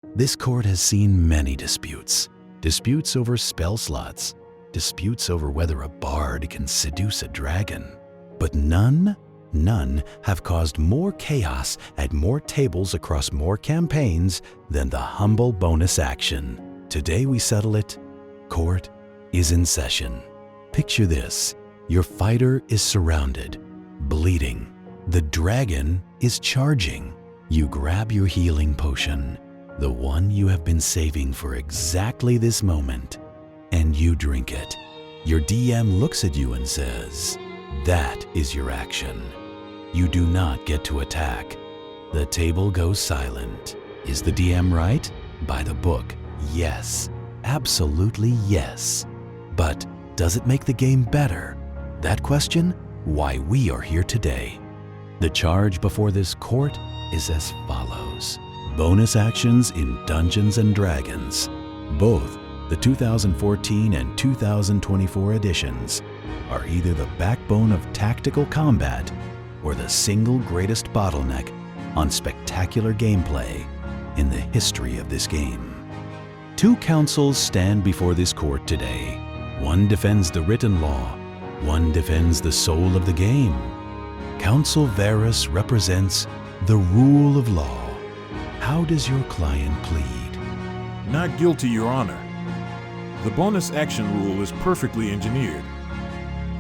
This court has seen many disputes. Disputes over spell slots, disputes over whether a bard can seduce a dragon. But none have caused more chaos at more tables across more campaigns than the humble bonus action. Today we settle it. Court is in session. Picture this. Your fighter is surrounded, bleeding. The dragon is charging. You grab your healing potion, the one you have been saving for exactly this moment, and you drink it. Your DM looks at you and says, "That is your action. You do not get to attack." The table goes silent. Is the DM right? By the book, yes. Absolutely yes. But does it make the game better? That question, why we are here today. The charge before this court is as follows. Bonus actions in Dungeons & Dragons. Both the 2014 and 2024 editions are either the backbone of tactical combat or the single greatest bottleneck on spectacular gameplay in the history of this game. Two counsels stand before this court today. One defends the written law, one defends the soul of the game. Counsel Varis represents the rule of law. How does your client plead? Not guilty, Your Honor. The bonus action rule is perfectly engineered.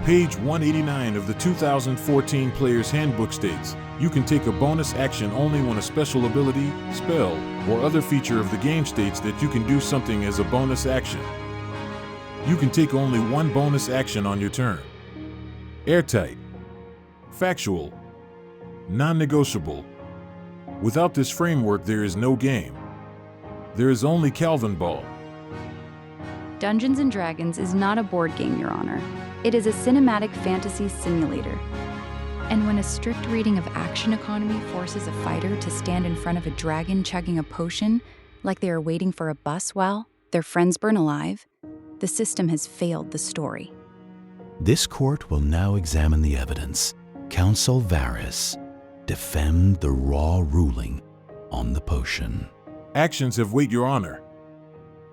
Page 189 of the 2014 Player's Handbook states, you can take a bonus action only when a special ability, spell, or other feature of the game states that you can do something as a bonus action. You can take only one bonus action on your turn. Airtight. Factual. Non-negotiable. Without this framework, there is no game. There is only Calvin Ball. Dungeons & Dragons is not a board game, Your Honor. It is a cinematic fantasy simulator. And when a strict reading of action economy forces a fighter to stand in front of a dragon chugging a potion like they are waiting for a bus while their friends burn alive, the system has failed the story. This court will now examine the evidence. Counsel Varis, defend the raw ruling on the potion. Actions have weight, Your Honor.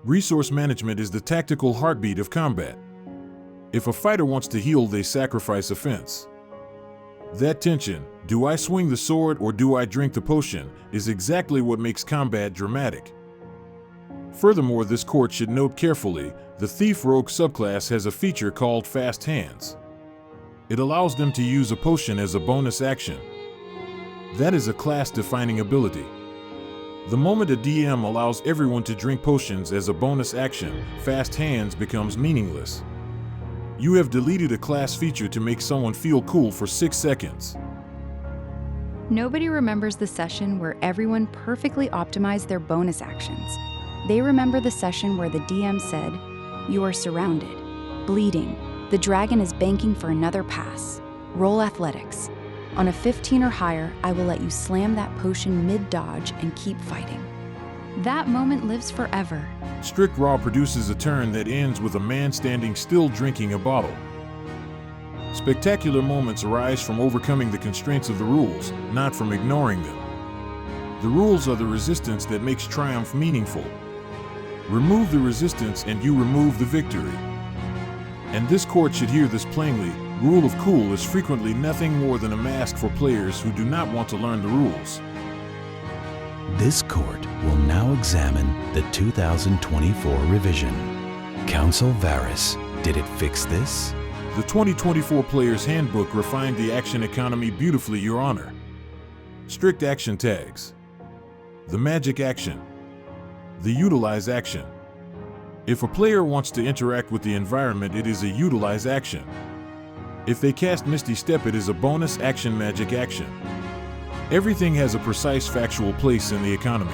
Resource management is the tactical heartbeat of combat. If a fighter wants to heal, they sacrifice offense. That tension, do I swing the sword or do I drink the potion, is exactly what makes combat dramatic. Furthermore, this court should note carefully, the Thief Rogue subclass has a feature called Fast Hands. It allows them to use a potion as a bonus action. That is a class-defining ability. The moment a DM allows everyone to drink potions as a bonus action, Fast Hands becomes meaningless. You have deleted a class feature to make someone feel cool for 6 seconds. Nobody remembers the session where everyone perfectly optimized their bonus actions. They remember the session where the DM said, "You are surrounded, bleeding. The dragon is banking for another pass. Roll athletics. On a 15 or higher, I will let you slam that potion mid-dodge and keep fighting." That moment lives forever. Strict Raw produces a turn that ends with a man standing still drinking a bottle. Spectacular moments arise from overcoming the constraints of the rules, not from ignoring them. The rules are the resistance that makes triumph meaningful. Remove the resistance and you remove the victory. And this court should hear this plainly. Rule of Cool is frequently nothing more than a mask for players who do not want to learn the rules. This court will now examine the 2024 revision. Counsel Varis, did it fix this? The 2024 Player's Handbook refined the action economy beautifully, Your Honor. Strict action tags. The magic action. The utilize action. If a player wants to interact with the environment, it is a utilize action. If they cast Misty Step, it is a bonus action magic action. Everything has a precise factual place in the economy.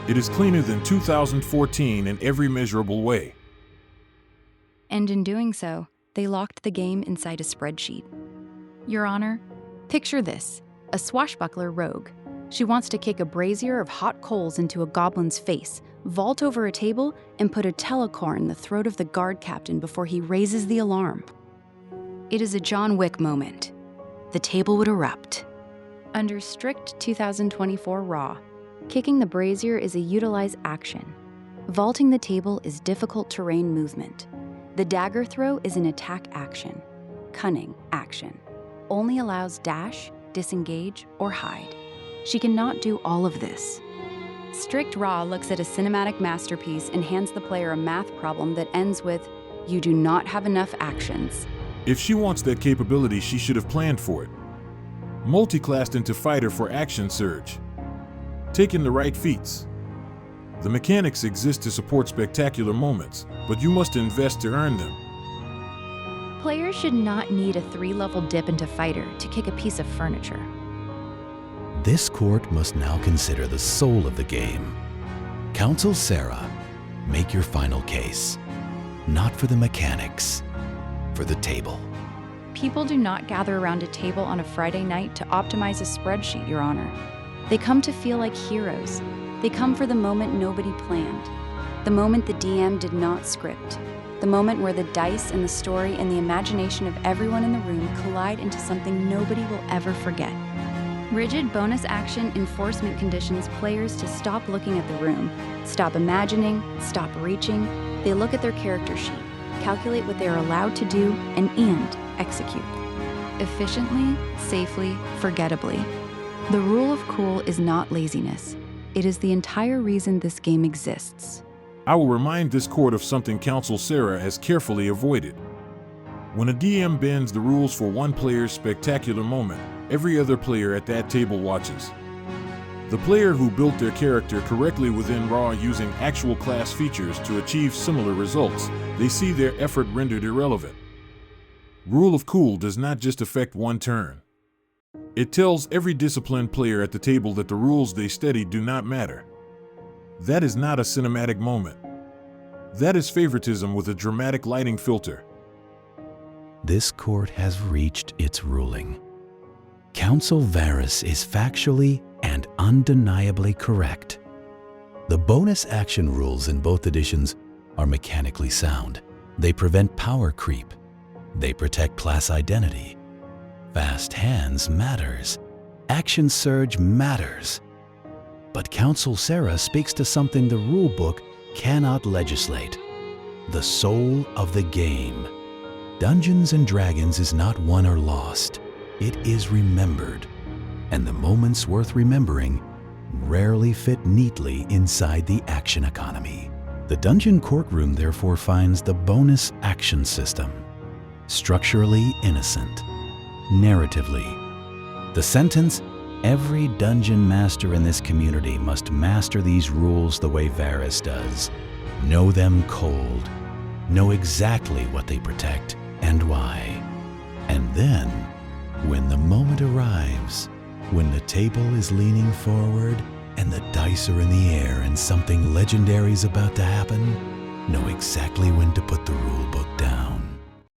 It is cleaner than 2014 in every measurable way. And in doing so, they locked the game inside a spreadsheet. Your Honor, picture this, a swashbuckler rogue. She wants to kick a brazier of hot coals into a goblin's face, vault over a table, and put a telecore in the throat of the guard captain before he raises the alarm. It is a John Wick moment. The table would erupt. Under strict 2024 Raw, Kicking the brazier is a utilize action. Vaulting the table is difficult terrain movement. The dagger throw is an attack action. Cunning action. Only allows dash, disengage, or hide. She cannot do all of this. Strict Raw looks at a cinematic masterpiece and hands the player a math problem that ends with, "You do not have enough actions." If she wants that capability, she should have planned for it. Multiclassed into fighter for action surge. Taking the right feats. The mechanics exist to support spectacular moments, but you must invest to earn them. Players should not need a 3-level dip into fighter to kick a piece of furniture. This court must now consider the soul of the game. Counsel Sera, make your final case. Not for the mechanics, for the table. People do not gather around a table on a Friday night to optimize a spreadsheet, Your Honor. They come to feel like heroes. They come for the moment nobody planned. The moment the DM did not script. The moment where the dice and the story and the imagination of everyone in the room collide into something nobody will ever forget. Rigid bonus action enforcement conditions players to stop looking at the room, stop imagining, stop reaching. They look at their character sheet, calculate what they are allowed to do, and execute. Efficiently, safely, forgettably. The rule of cool is not laziness. It is the entire reason this game exists. I will remind this court of something Counsel Sera has carefully avoided. When a DM bends the rules for one player's spectacular moment, every other player at that table watches. The player who built their character correctly within Raw using actual class features to achieve similar results, they see their effort rendered irrelevant. Rule of cool does not just affect one turn. It tells every disciplined player at the table that the rules they studied do not matter. That is not a cinematic moment. That is favoritism with a dramatic lighting filter. This court has reached its ruling. Counsel Varis is factually and undeniably correct. The bonus action rules in both editions are mechanically sound. They prevent power creep. They protect class identity. Fast hands matters. Action surge matters. But Counsel Sera speaks to something the rulebook cannot legislate. The soul of the game. Dungeons and Dragons is not won or lost. It is remembered. And the moments worth remembering rarely fit neatly inside the action economy. The Dungeon Courtroom therefore finds the bonus action system structurally innocent. Narratively, the sentence, every dungeon master in this community must master these rules the way Varis does. Know them cold. Know exactly what they protect and why. And then, when the moment arrives, when the table is leaning forward and the dice are in the air and something legendary is about to happen, know exactly when to put the rule book down.